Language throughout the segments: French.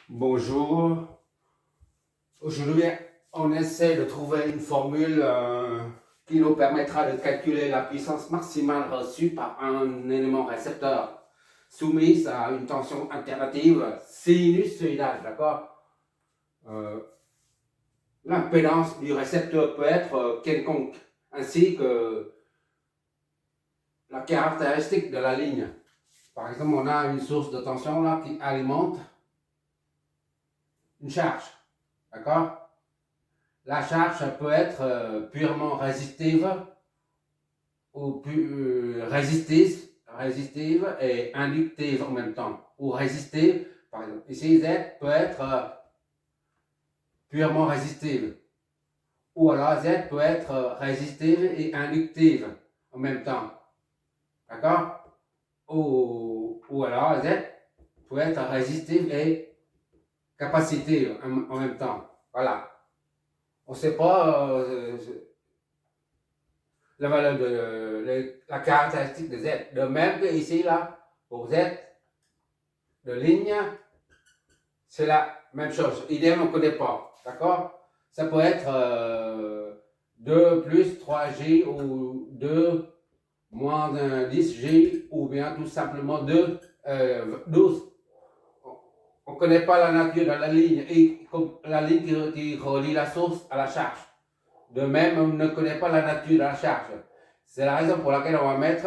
Bonjour. Aujourd'hui, on essaie de trouver une formule qui nous permettra de calculer la puissance maximale reçue par un élément récepteur soumis à une tension alternative sinusoïdale, d'accord? L'impédance du récepteur peut être quelconque, ainsi que la caractéristique de la ligne. Par exemple, on a une source de tension là qui alimente une charge, d'accord? La charge peut être purement résistive ou résistive et inductive en même temps. Ou résistive, par exemple. Ici, Z peut être purement résistive. Ou alors Z peut être résistive et inductive en même temps. D'accord? Ou alors Z peut être résistive et capacitive en même temps. Voilà. On ne sait pas la valeur de la caractéristique de Z. De même que ici, là, pour Z de ligne, c'est la même chose. Idem, on ne connaît pas. D'accord? Ça peut être 2 plus 3J ou 2 moins 10J ou bien tout simplement 12. On ne connaît pas la nature de la ligne et la ligne qui relie la source à la charge. De même, on ne connaît pas la nature de la charge. C'est la raison pour laquelle on va mettre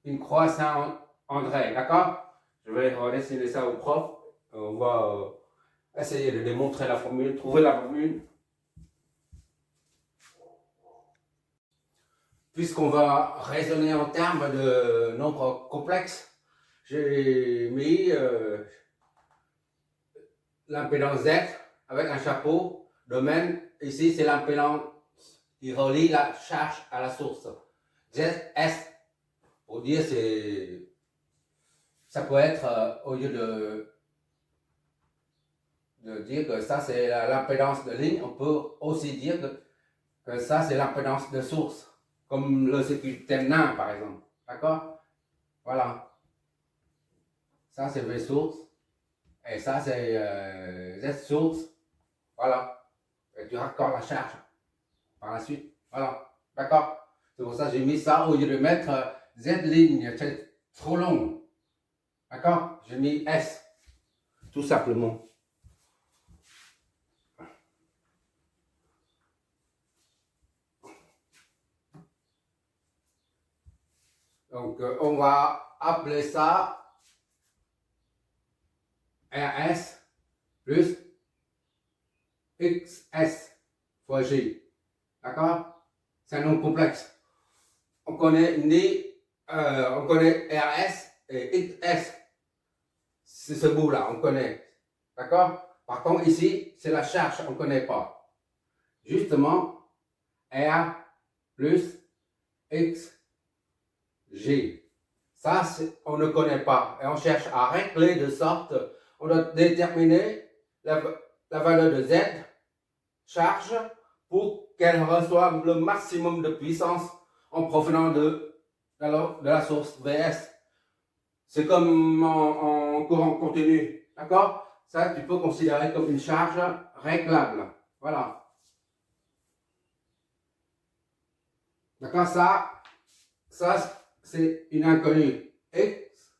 une croix Saint-André, d'accord? Je vais redessiner ça au prof. On va essayer de démontrer la formule, trouver la formule. Puisqu'on va raisonner en termes de nombres complexes, j'ai mis l'impédance Z avec un chapeau. Domaine, ici, c'est l'impédance qui relie la charge à la source. ZS, pour dire, ça peut être, au lieu de dire que ça, c'est l'impédance de ligne, on peut aussi dire que ça, c'est l'impédance de source, comme le circuit terminal, par exemple. D'accord? Voilà. Ça, c'est V source. Et ça, c'est Z source. Voilà. Et tu raccordes la charge par la suite. Voilà. D'accord? C'est pour ça que j'ai mis ça au lieu de mettre Z ligne. C'est trop long. D'accord? J'ai mis S. Tout simplement. Donc, on va appeler ça RS plus XS fois G. D'accord? C'est un nom complexe. On connaît RS et XS. C'est ce bout-là, on connaît. D'accord? Par contre, ici, c'est la charge, on ne connaît pas. Justement, R plus X, G. Ça, on ne connaît pas. Et on cherche à régler de sorte, on doit déterminer la valeur de Z, charge, pour qu'elle reçoive le maximum de puissance en provenant de la source VS. C'est comme en courant continu. D'accord? Ça, tu peux considérer comme une charge réglable. Voilà. D'accord? Ça c'est une inconnue. X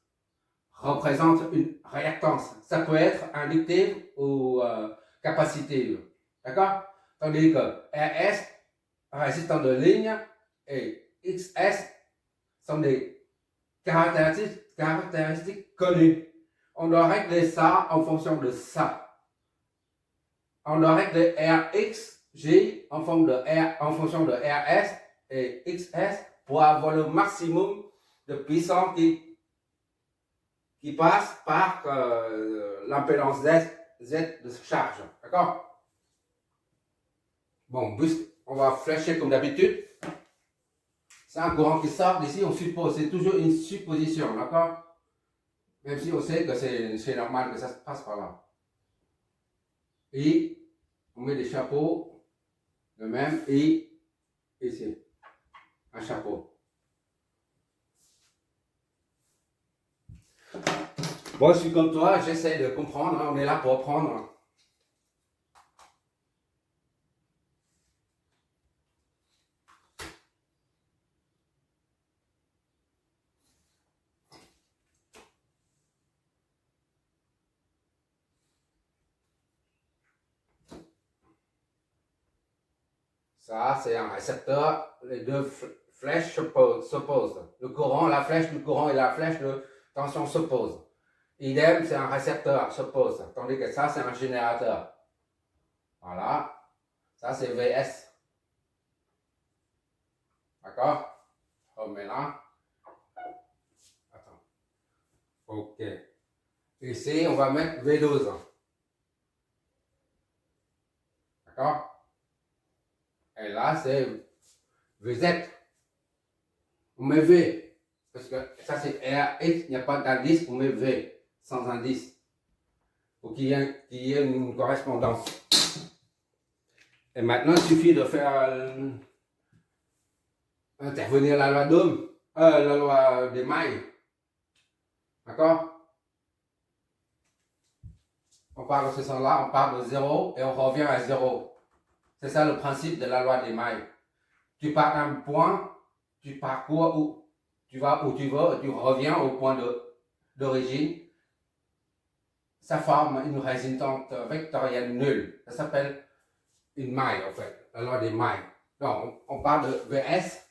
représente une réactance. Ça peut être inductive ou capacitive. D'accord? Tandis que RS, résistant de ligne, et XS sont des caractéristiques connues. On doit régler ça en fonction de ça. On doit régler RXG en fonction de RS et XS pour avoir le maximum de puissance qui passe par l'impédance Z de charge. D'accord? Bon, on va flécher comme d'habitude. C'est un courant qui sort d'ici, on suppose, c'est toujours une supposition, d'accord? Même si on sait que c'est normal que ça se passe par là. Et on met des chapeaux, de même, et ici, un chapeau. Moi, je suis comme toi, j'essaie de comprendre, hein, on est là pour apprendre. Ça, c'est un récepteur. Les deux flèches s'opposent. Le courant, la flèche du courant et la flèche de tension s'opposent. Idem, c'est un récepteur, s'oppose. Tandis que ça, c'est un générateur. Voilà. Ça, c'est VS. D'accord? On met là. Attends. OK. Ici, on va mettre V12. D'accord? Et là, c'est VZ. On met V. Parce que ça, c'est RX, il n'y a pas d'indice, on met V, sans indice. Pour qu'il y ait une correspondance. Et maintenant, il suffit de faire intervenir la loi d'Ohm, la loi des mailles. D'accord? On part de ce sens-là, on part de 0 et on revient à 0. C'est ça le principe de la loi des mailles. Tu pars d'un point, tu parcours où tu vas où tu veux, tu reviens au point d'origine. Ça forme une résultante vectorielle nulle. Ça s'appelle une maille, en fait, la loi des mailles. Donc, on parle de VS.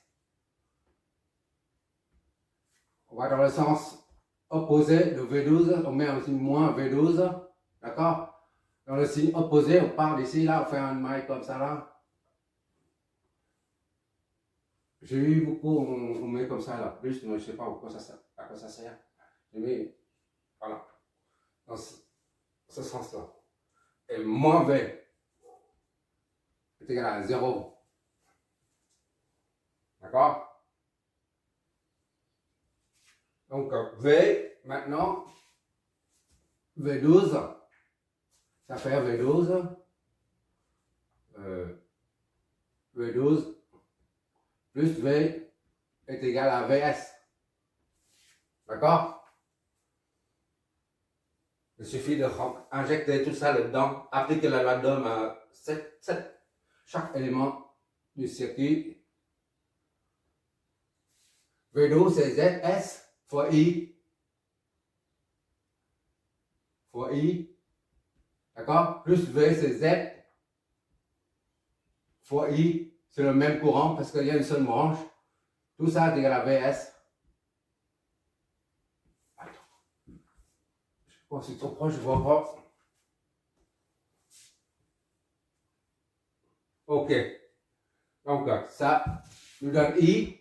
On va dans le sens opposé de V12, on met un signe moins V12, d'accord? Dans le signe opposé, on part d'ici, là, on fait une maille comme ça, là. J'ai eu beaucoup, on met comme ça, là, plus, mais je ne sais pas à quoi ça sert. J'ai mis, voilà, dans ce sens-là. Et moins V est égal à 0. D'accord? Donc, V, maintenant, V12, ça fait V12, V12 plus V est égal à VS. D'accord? Il suffit d'injecter tout ça là-dedans, appliquer la loi d'Ohm à chaque élément du circuit. V12 c'est ZS fois I. Fois I. D'accord? Plus V c'est Z fois I. C'est le même courant parce qu'il y a une seule branche. Tout ça est égal à VS. Attends. Bon, c'est trop proche, je vois pas. OK. Donc, ça nous donne I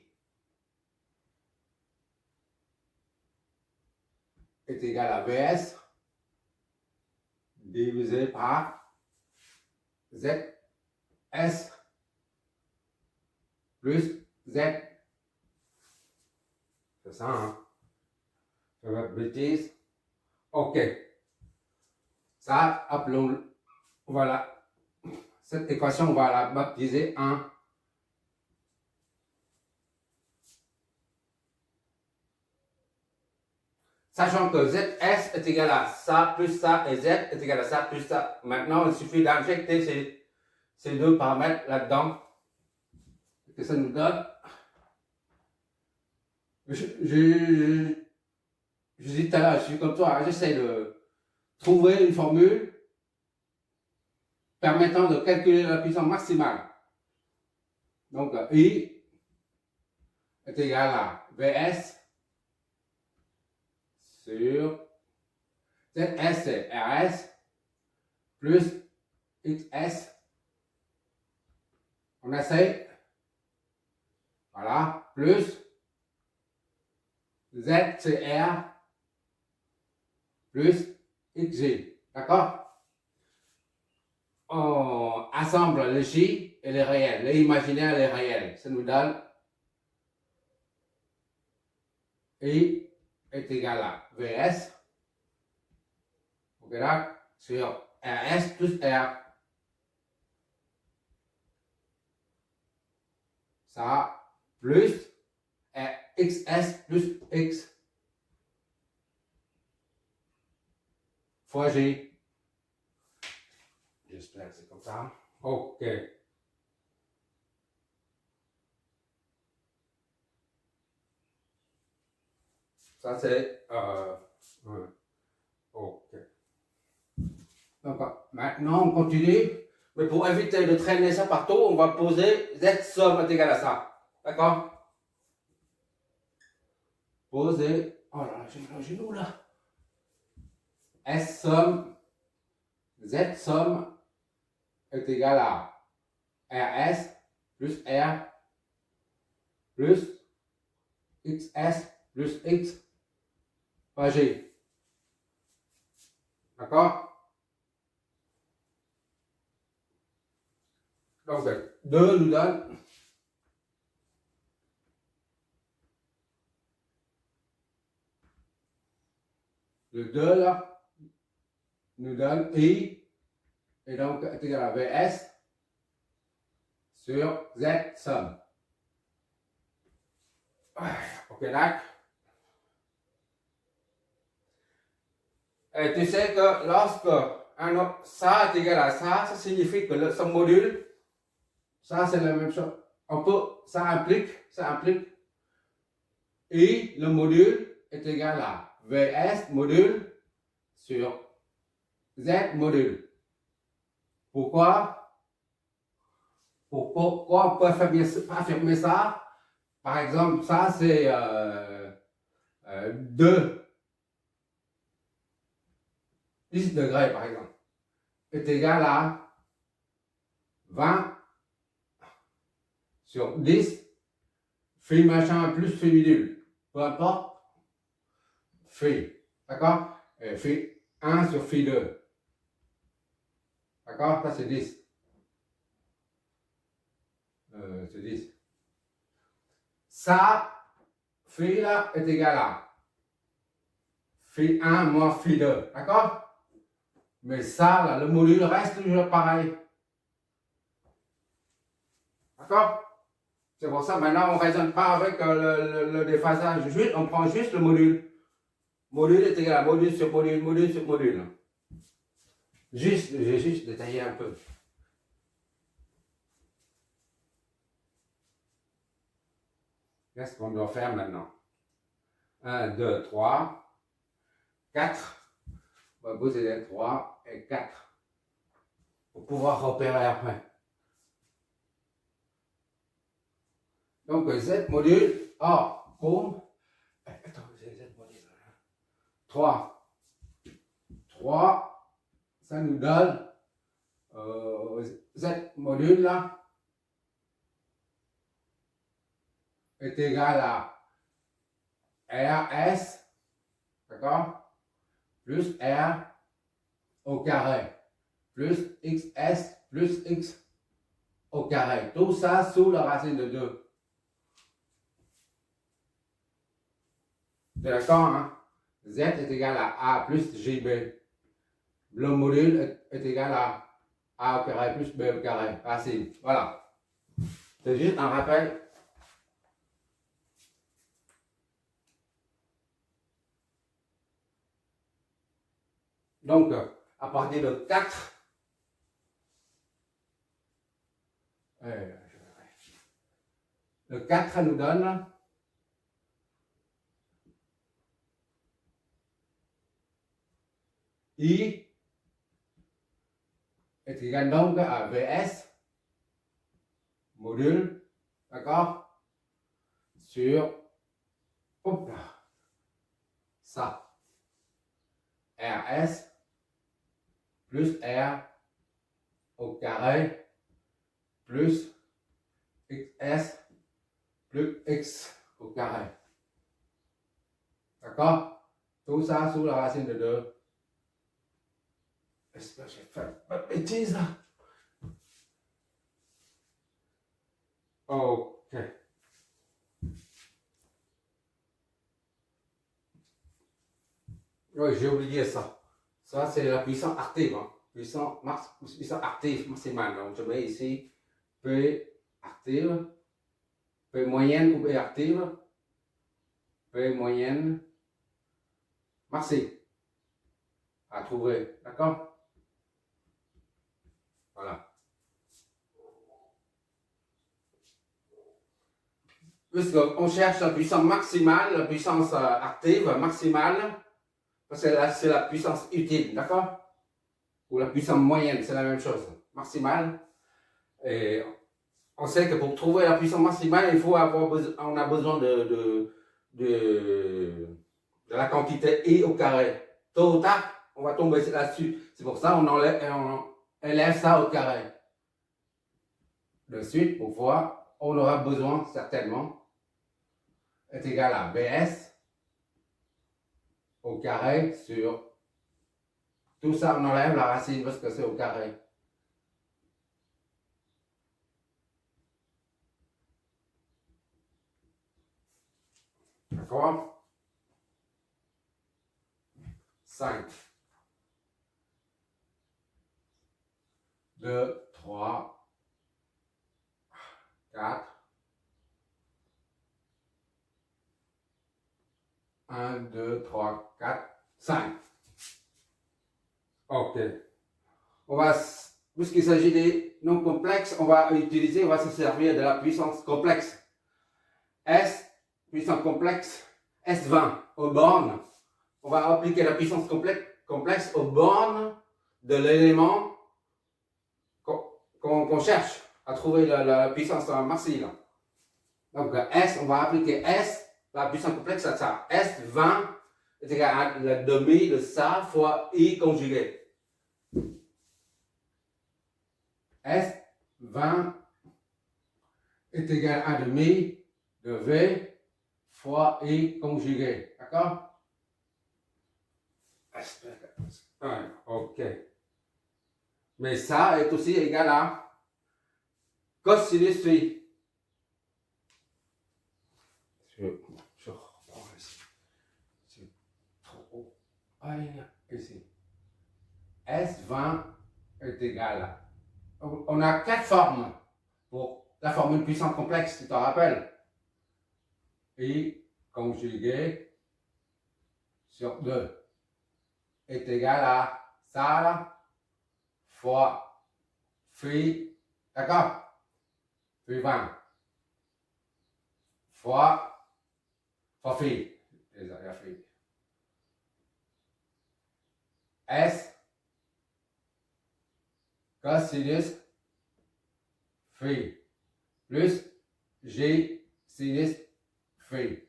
est égal à VS divisé par ZS plus Z. C'est ça, hein? Ça va être bêtise. OK. Ça, appelons, voilà. Cette équation, on va la baptiser 1. Sachant que ZS est égal à ça plus ça et Z est égal à ça plus ça. Maintenant, il suffit d'injecter ces deux paramètres là-dedans. Que ça nous donne. Je dis tout à l'heure, je suis comme toi, j'essaie de trouver une formule permettant de calculer la puissance maximale. Donc, I est égal à VS sur ZS c'est RS plus XS. On essaie. Voilà. Plus Z c'est R plus XG. D'accord? On assemble les chi et les réels, les imaginaires et les réels. Ça nous donne I est égal à VS sur RS plus R. Ça plus XS plus X. fois J. J'espère que c'est comme ça. Ok. Ça c'est ok. Donc maintenant on continue. Mais pour éviter de traîner ça partout, on va poser Z somme est égal à ça. D'accord? Poser. Oh là, j'ai le genou là. S somme, Z somme est égal à RS plus R plus XS plus X par G. D'accord? Donc 2 nous donne le 2 là nous donne I et donc est égal à VS sur Z somme. Ok, d'accord. Et tu sais que lorsque ça est égal à ça signifie que le somme module, ça c'est la même chose. On peut, ça implique I, le module, est égal à VS module sur Z module. Pourquoi? Pourquoi on peut affirmer ça? Par exemple, ça c'est 2 10 degrés par exemple est égal à 20 sur 10 phi machin plus phi bidule. Peu importe, phi. D'accord? Phi 1 sur phi 2. D'accord? Ça c'est 10. C'est 10. Ça, phi là est égal à phi 1 moins phi 2. D'accord? Mais ça, là, le module reste toujours pareil. D'accord? C'est pour ça maintenant on ne raisonne pas avec le déphasage. Juste, on prend juste le module. Module est égal à module sur module, module sur module. J'ai juste détaillé un peu. Qu'est-ce qu'on doit faire maintenant? 1, 2, 3, 4. On va poser les 3 et 4. Pour pouvoir repérer après. Donc Z module, boum. Attends, c'est Z module. 3. 3, ça nous donne Z module là est égal à RS, d'accord, plus R au carré, plus XS plus X au carré. Tout ça sous la racine de 2. D'accord, hein? Z est égal à A plus JB. Le module est égal à A au carré plus B au carré. Facile. Voilà. C'est juste un rappel. Donc, à partir de 4, le 4 nous donne I est égal donc à VS module, d'accord, sur ça, RS plus R au carré plus XS plus X au carré. D'accord? Tout ça sous la racine de 2. Est-ce que j'ai fait pas de bêtises là? Ok. Oui, j'ai oublié ça. Ça, c'est la puissance active. Hein. Puissance active maximale. Donc, je mets ici P active, P moyenne ou P active, P moyenne maxi. à trouver. D'accord? Voilà. Puisqu'on cherche la puissance maximale, la puissance active maximale, parce que là, c'est la puissance utile, d'accord? Ou la puissance moyenne, c'est la même chose. Maximale. Et on sait que pour trouver la puissance maximale, on a besoin de la quantité I au carré. Tôt ou tard, on va tomber là-dessus. C'est pour ça qu'on élève ça au carré. De suite, pour voir, on aura besoin certainement est égal à BS au carré sur tout ça, on enlève la racine parce que c'est au carré. D'accord? 5, 2, 3, 4, 1, 2, 3, 4, 5. Ok. Puisqu'il s'agit des nombres complexes, on va se servir de la puissance complexe. S, puissance complexe, S20 aux bornes. On va appliquer la puissance complexe aux bornes de l'élément qu'on cherche à trouver la puissance maximale. Donc S, on va appliquer S, la puissance complexe à ça. S20 est égal à la demi de ça fois I conjugué. S20 est égal à demi de V fois I conjugué. D'accord? Ok. Mais ça est aussi égal à cosinus phi. Je reprends ici. C'est trop haut. Ici. S20 est égal à. On a 4 formes pour la formule puissance complexe, tu t'en rappelles? I conjugué sur 2 est égal à ça là, fois phi, d'accord? Phi 20 fois phi. Désolé, phi. S cosinus phi plus G sinus phi.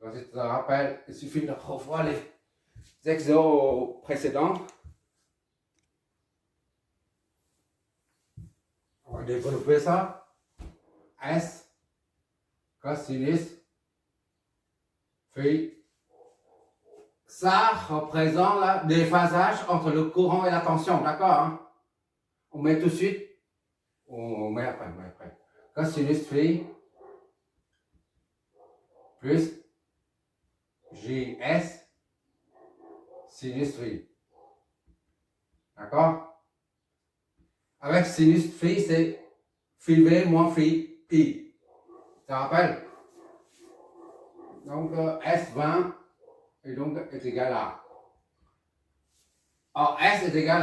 Donc, si tu te rappelles, il suffit de revoir les exos précédents. On va développer ça. S cosinus phi. Ça représente le déphasage entre le courant et la tension, d'accord? Hein? On met tout de suite. On met après. Cosinus phi plus JS sinus phi. D'accord? Avec sinus phi, c'est phi V moins phi I. Tu te rappelles? Donc S20 et donc est égal à. Or S est égal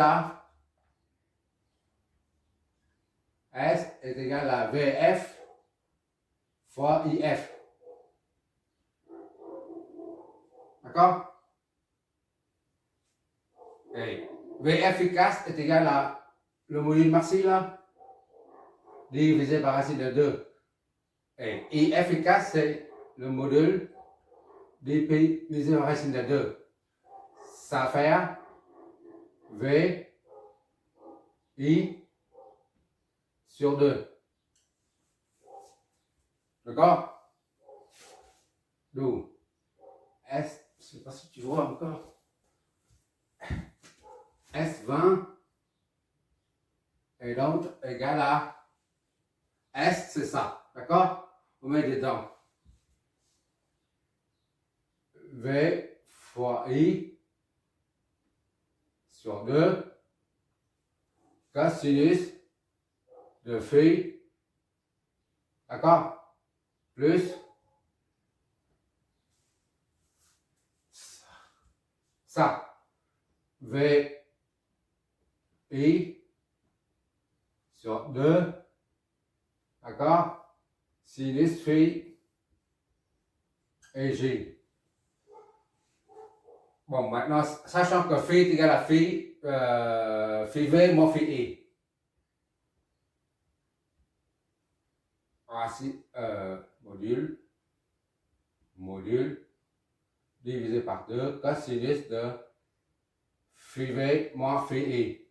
à VF fois IF. D'accord? Et V efficace est égal à le module maxi là, divisé par racine de 2. Et I efficace, c'est le module dP divisé par racine de 2. Ça fait V I sur 2. D'accord? Donc, S, je ne sais pas si tu vois encore. S20 est donc égal à S, c'est ça. D'accord? On met dedans V fois I sur 2 cosinus de phi, d'accord? Plus ça. VI sur 2, d'accord? Sinus phi et J. Bon, maintenant, sachant que phi est égal à phi V moins phi I. Voici module divisé par 2 cosinus de phi V moins phi I.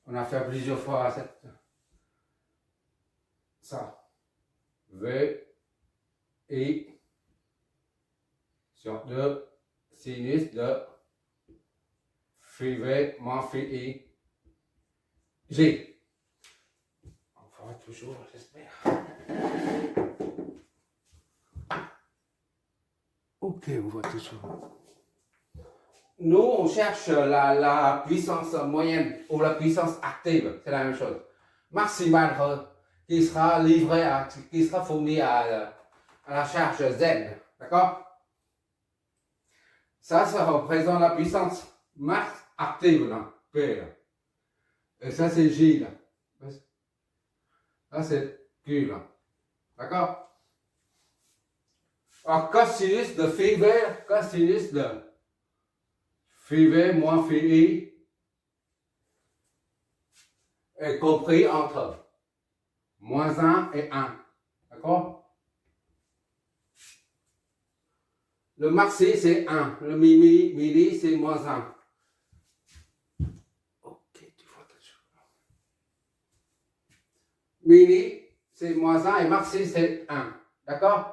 On a fait plusieurs fois ça. V I sur 2 sinus de phi V moins phi I G. On fera toujours, j'espère. Ok, on voit toujours. Nous, on cherche la puissance moyenne ou la puissance active, c'est la même chose. Maximale qui sera livrée, qui sera fournie à la charge Z, d'accord? Ça représente la puissance max active, là, P. Là. Et ça, c'est J, là. Ça, c'est Q, là. D'accord? Alors, cosinus de phi V, cosinus de phi V moins phi I est compris entre moins 1 et 1. D'accord? Le maxi, c'est 1. Le milli, c'est moins 1. Ok, tu vois toujours. Milli, c'est moins 1 et maxi, c'est 1. D'accord?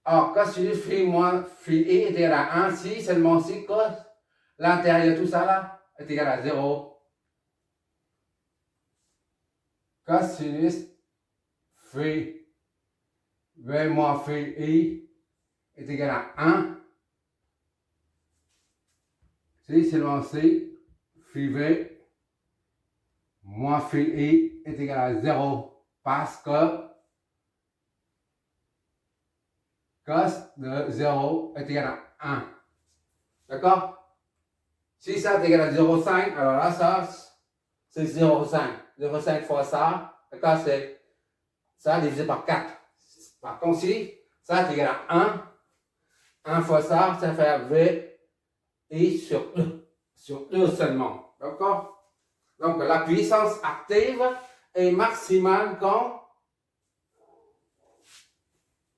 Alors, cosinus phi moins phi I est égal à 1 si seulement si cos, l'intérieur, tout ça là, est égal à 0. Cosinus phi V moins phi I est égal à 1 si seulement si phi V moins phi I est égal à 0 parce que cos de 0 est égal à 1. D'accord? Si ça est égal à 0,5, alors là, ça, c'est 0,5. 0,5 fois ça, d'accord, c'est ça divisé par 4. Par contre, si ça est égal à 1, 1 fois ça, ça fait V I sur 2. Sur 2 seulement. D'accord? Donc, la puissance active est maximale quand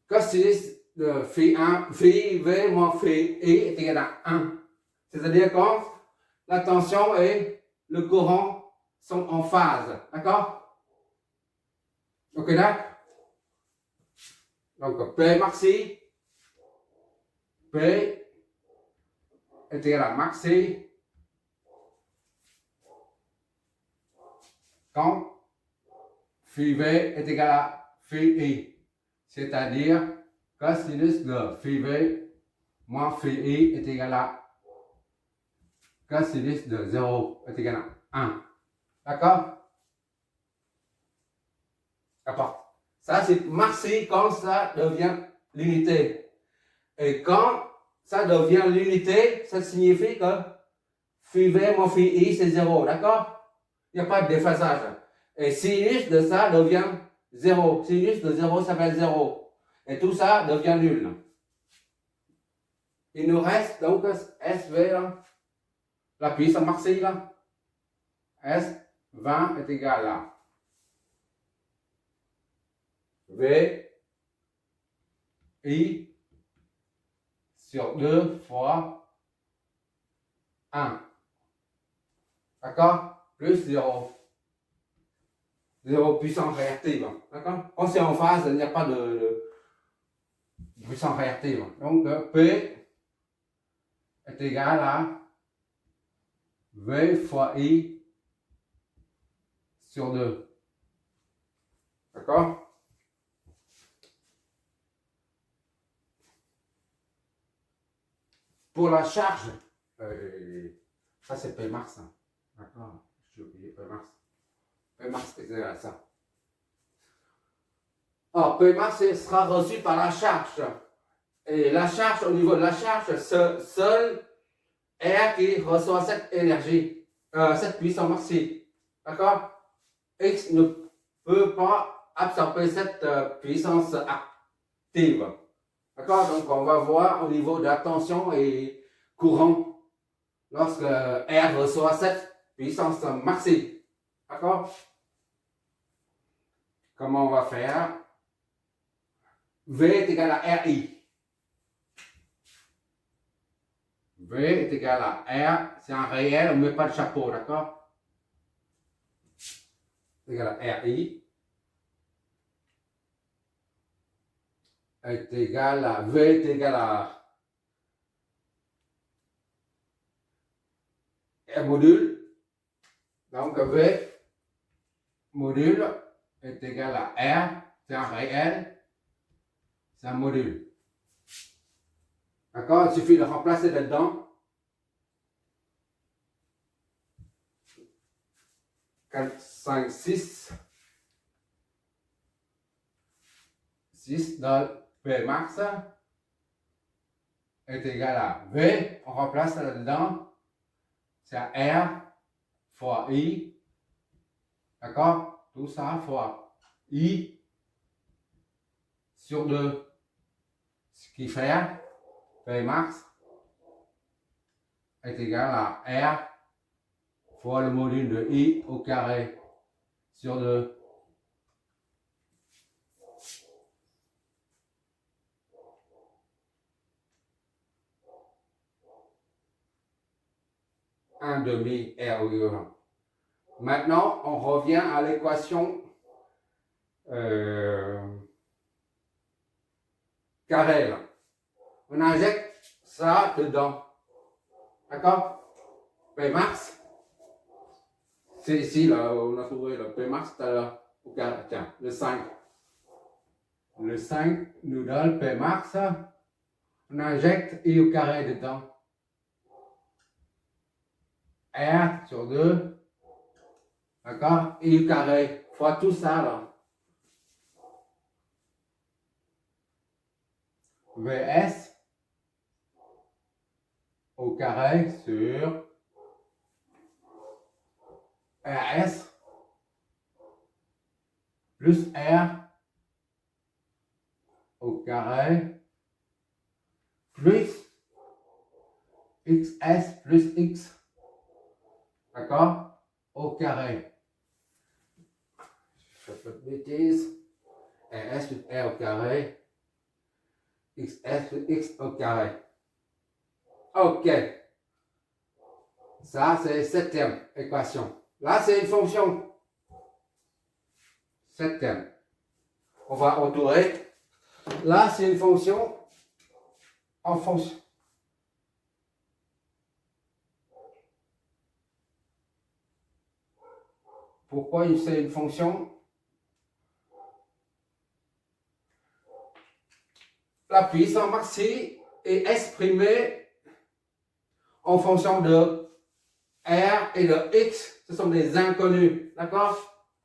cosinus de phi V moins phi I est égal à 1. C'est-à-dire quand la tension et le courant sont en phase. D'accord? Ok, là? Donc, P maxi, P est égal à maxi quand phi V est égal à phi I. C'est-à-dire cosinus de phi V moins phi I est égal à cosinus de 0 est égal à 1. D'accord? Ça, c'est maxi quand ça devient l'unité. Et quand ça devient l'unité, ça signifie que phi V moins phi I, c'est 0. D'accord? Il n'y a pas de déphasage. Et sinus de ça devient 0. Sinus de 0 s'appelle 0. Et tout ça devient nul. Il nous reste donc SV, là, la puissance maxi, là. S20 est égal à V I sur 2 fois 1. D'accord? Plus 0. 0 puissance réactive. D'accord? Quand c'est en phase, il n'y a pas de puissance réactive. Donc, P est égal à V fois I sur 2. D'accord? Pour la charge, ça c'est P max. Hein. D'accord? J'ai oublié P max. P max est égal à ça. Alors, P max sera reçu par la charge. Et la charge, au niveau de la charge, seule R qui reçoit cette énergie, cette puissance maxi. D'accord? X ne peut pas absorber cette puissance active. D'accord? Donc, on va voir au niveau de la tension et courant lorsque R reçoit cette puissance maxi. D'accord? Comment on va faire? V est égal à RI. V est égal à R, c'est un réel, on ne met pas de chapeau, d'accord? C'est égal à RI. Est égal à V est égal à R module. Donc V module est égal à R, c'est un réel, c'est un module. D'accord? Il suffit de remplacer dedans 4, 5, 6. 6 dans P max est égal à V, on remplace là-dedans, c'est R fois I, d'accord? Tout ça fois I sur 2, ce qui fait P max est égal à R fois le module de I au carré sur 2. Un demi R au lieu. Maintenant, on revient à l'équation carré. Là. On injecte ça dedans. D'accord? P max, c'est ici, là, on a trouvé le P max tout à l'heure. Tiens, le 5. Le 5 nous donne P max. On injecte I au carré dedans. R sur 2. D'accord? I au carré. Fois tout ça, là. VS au carré sur RS plus R au carré plus XS plus X, d'accord, au carré. Je fais pas de bêtises. RS plus R au carré, XS plus X au carré. Ok. Ça, c'est septième équation. Là, c'est une fonction. Septième. On va entourer. Là, c'est une fonction en fonction. Pourquoi c'est une fonction? La puissance maxi est exprimée en fonction de R et de X. Ce sont des inconnus. D'accord?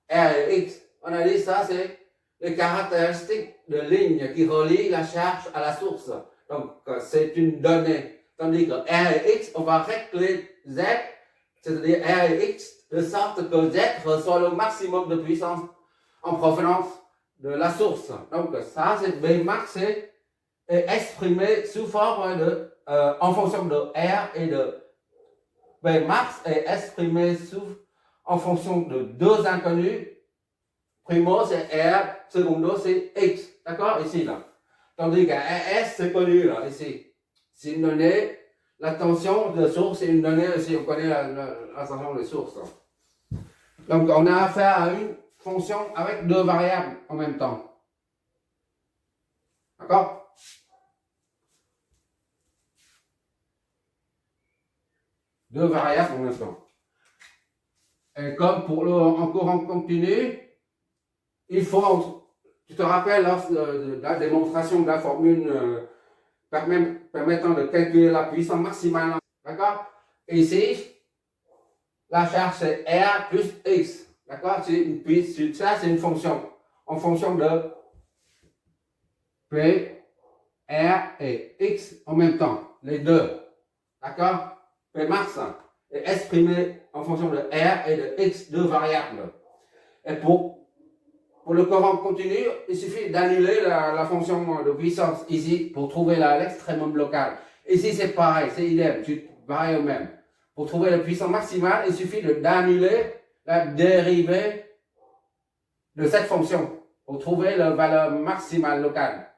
R et X. On a dit ça, c'est les caractéristiques de ligne qui relient la charge à la source. Donc, c'est une donnée. Tandis que R et X, on va régler Z, c'est-à-dire R et X, de sorte que Z reçoit le maximum de puissance en provenance de la source. Donc, ça, c'est B max, est exprimé sous forme de, en fonction de R et de B max, est exprimé en fonction de deux inconnus. Primo, c'est R, secondo, c'est X. D'accord? Ici, là. Tandis qu'un RS, c'est connu, là, ici. C'est une donnée. La tension de source, c'est une donnée aussi. On connaît la tension de source. Là. Donc, on a affaire à une fonction avec deux variables en même temps. D'accord? Deux variables en même temps. Et comme pour en courant continu, il faut, tu te rappelles lors de la démonstration de la formule permettant de calculer la puissance maximale. D'accord? Et ici, la charge c'est R plus X. D'accord? Ça, c'est une fonction. En fonction de P, R et X en même temps. Les deux. D'accord? P max est exprimé en fonction de R et de X, deux variables. Et pour le courant continu, il suffit d'annuler la fonction de puissance ici pour trouver l'extrémum local. Ici, c'est pareil, c'est idem, pareil au même. Pour trouver la puissance maximale, il suffit d'annuler la dérivée de cette fonction pour trouver la valeur maximale locale.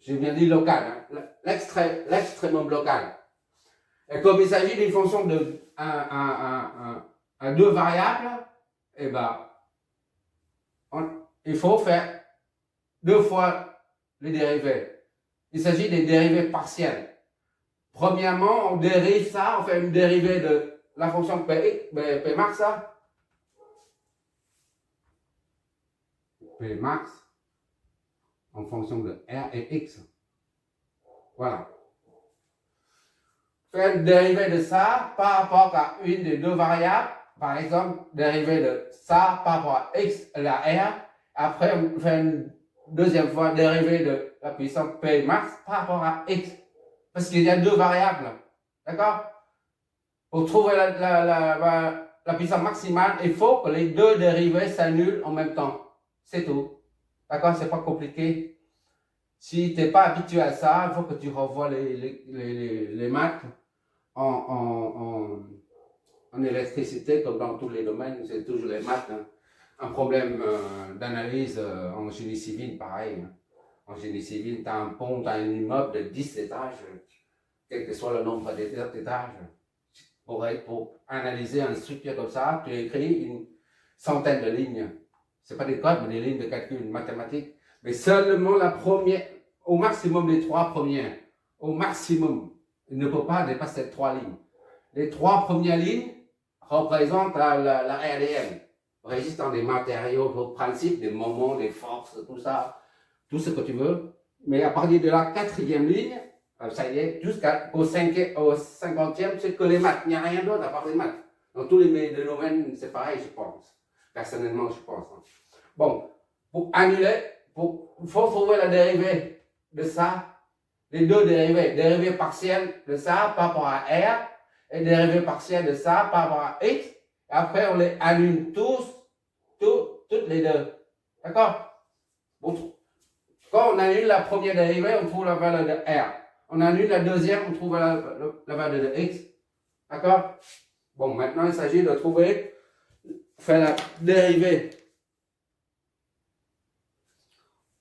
J'ai bien dit local, hein, l'extrémum local. Et comme il s'agit d'une fonction de à deux variables, eh ben, il faut faire deux fois les dérivés. Il s'agit des dérivés partiels. Premièrement, on dérive ça, on fait une dérivée de la fonction P max, P max en fonction de R et X. Voilà. Faire une dérivée de ça par rapport à une des deux variables. Par exemple, dérivée de ça par rapport à X et la R. Après, on fait une deuxième fois dérivée de la puissance P max par rapport à X. Parce qu'il y a deux variables. D'accord? Pour trouver la puissance maximale, il faut que les deux dérivés s'annulent en même temps. C'est tout. D'accord? C'est pas compliqué. Si tu n'es pas habitué à ça, il faut que tu revoies les maths en électricité, comme dans tous les domaines, c'est toujours les maths. Hein. Un problème d'analyse en génie civil, pareil. Hein. En génie civil, tu as un pont, tu as un immeuble de 10 étages, quel que soit le nombre d'étages. Pour analyser une structure comme ça, tu écris une centaine de lignes. Ce n'est pas des codes, mais des lignes de calcul mathématiques. Mais seulement la première, au maximum les trois premières. Au maximum. Il ne peut pas dépasser ces trois lignes. Les trois premières lignes représentent la RDM. Résistant des matériaux, des principes, des moments, des forces, tout ça. Tout ce que tu veux. Mais à partir de la quatrième ligne, ça y est, jusqu'au 50e, c'est que les maths. Il n'y a rien d'autre à part les maths. Dans tous les domaines, c'est pareil, je pense. Personnellement, je pense. Bon, pour annuler, il faut trouver la dérivée de ça. Les deux dérivés. Dérivée partielle de ça par rapport à R et dérivée partielle de ça par rapport à X. Et après, on les annule toutes les deux. D'accord? Bon, quand on annule la première dérivée, on trouve la valeur de R. On annule la deuxième, on trouve la valeur de X. D'accord? Bon, maintenant, il s'agit de faire la dérivée.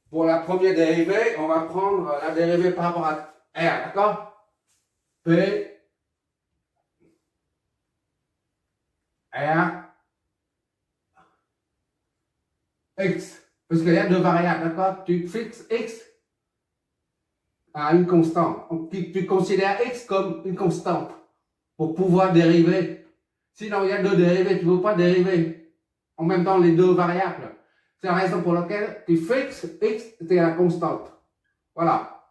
Pour la première dérivée, on va prendre la dérivée par rapport à R. D'accord? P R X. Parce qu'il y a deux variables, d'accord? Tu fixes X à une constante. Tu considères X comme une constante pour pouvoir dériver. Sinon, il y a deux dérivés, tu ne peux pas dériver en même temps les deux variables. C'est la raison pour laquelle tu fixes X, c'est la constante. Voilà.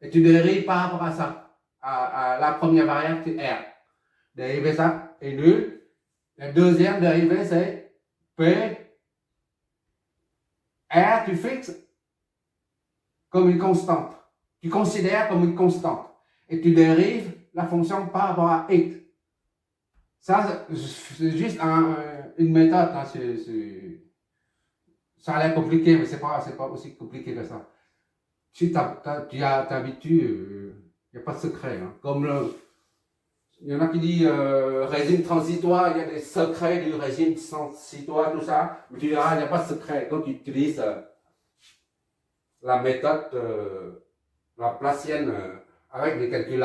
Et tu dérives par rapport à ça, à la première variable, c'est R. Dériver ça est nul. La deuxième dérivée, c'est P. R, tu fixes comme une constante. Tu considères comme une constante. Et tu dérives la fonction par rapport à X. Ça, c'est juste une méthode. Hein, ça a l'air compliqué, mais c'est pas aussi compliqué que ça. Si tu t'habitues, il n'y a pas de secret. Hein. Comme il y en a qui disent régime transitoire, il y a des secrets du régime transitoire, tout ça. Mais tu diras, il n'y a pas de secret. Quand tu utilises la méthode laplacienne avec des calculs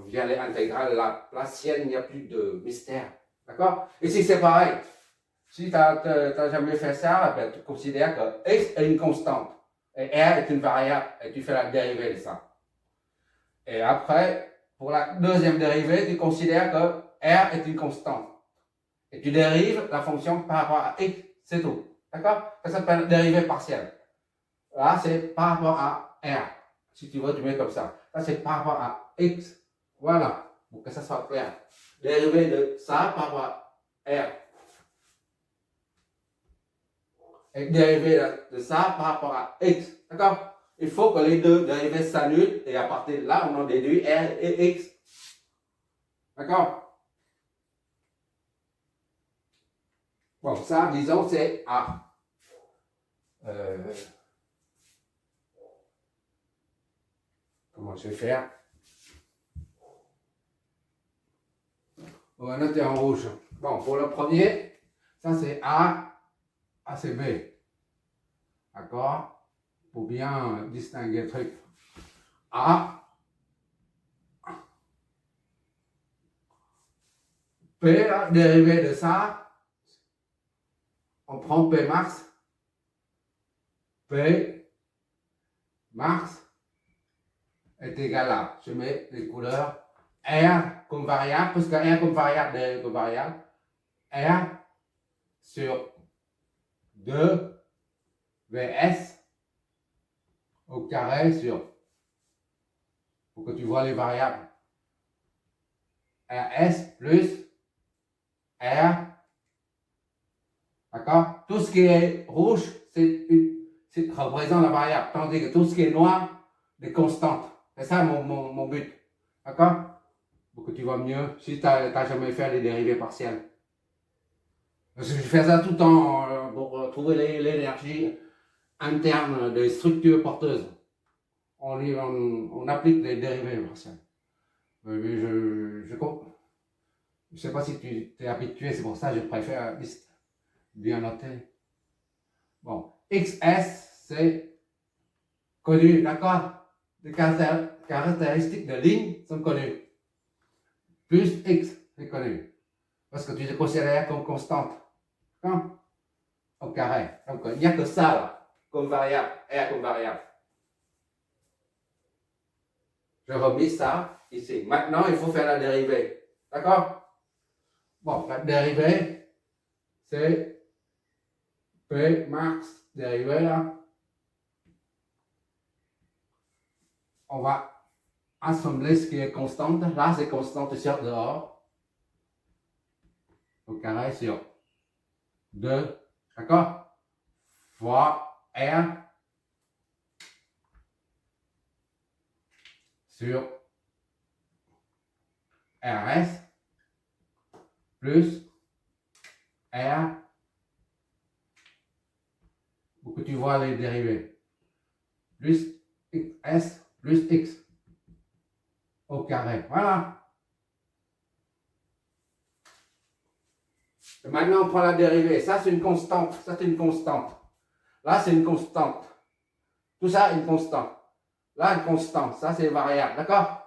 via les intégrales laplaciennes, il n'y a plus de mystère. D'accord? Ici, c'est pareil. Si tu n'as jamais fait ça, ben, tu considères que X est une constante et R est une variable et tu fais la dérivée de ça. Et après, pour la deuxième dérivée, tu considères que R est une constante. Et tu dérives la fonction par rapport à X, c'est tout. D'accord? Ça s'appelle dérivée partielle. Là, c'est par rapport à R. Si tu veux, tu mets comme ça. Là, c'est par rapport à X. Voilà. Pour que ça soit clair. Dérivée de ça par rapport à R. Et dérivé de ça par rapport à X. D'accord? Il faut que les deux dérivés s'annulent et à partir de là, on en déduit R et X. D'accord? Bon, ça, disons, c'est A. Comment je vais faire? On va noter en rouge. Bon, pour le premier, ça c'est A, A c'est B. D'accord? Pour bien distinguer le truc. A, P, là, dérivé de ça, on prend P max. P max est égal à, je mets les couleurs, R comme variable, parce que R comme variable, dérivé comme variable, R sur 2 VS au carré sur, pour que tu vois les variables, RS plus R, d'accord? Tout ce qui est rouge, représente la variable, tandis que tout ce qui est noir, des constantes. C'est ça mon but, d'accord? Pour que tu vois mieux, si tu n'as jamais fait les dérivés partiels. Parce que je fais ça tout le temps pour trouver l'énergie interne des structures porteuses. On applique les dérivés partiels. Je ne sais pas si tu es habitué, c'est pour ça que je préfère bien noter. Bon, XS, c'est connu, d'accord? Les caractéristiques de ligne sont connues. Plus X, c'est connu. Parce que tu les considères comme constante. D'accord? Au carré. Donc, il n'y a que ça, là, comme variable, R comme variable. Je remis ça ici. Maintenant, il faut faire la dérivée. D'accord? Bon, la dérivée, c'est P max dérivée là. On va assembler ce qui est constante. Là, c'est constante sur dehors. Au carré sur 2. D'accord? Fois R sur RS plus R pour que tu vois les dérivés. Plus XS plus X au carré. Voilà. Et maintenant, on prend la dérivée. Ça, c'est une constante. Ça, c'est une constante. Là, c'est une constante. Tout ça, une constante. Là, une constante. Ça, c'est variable. D'accord?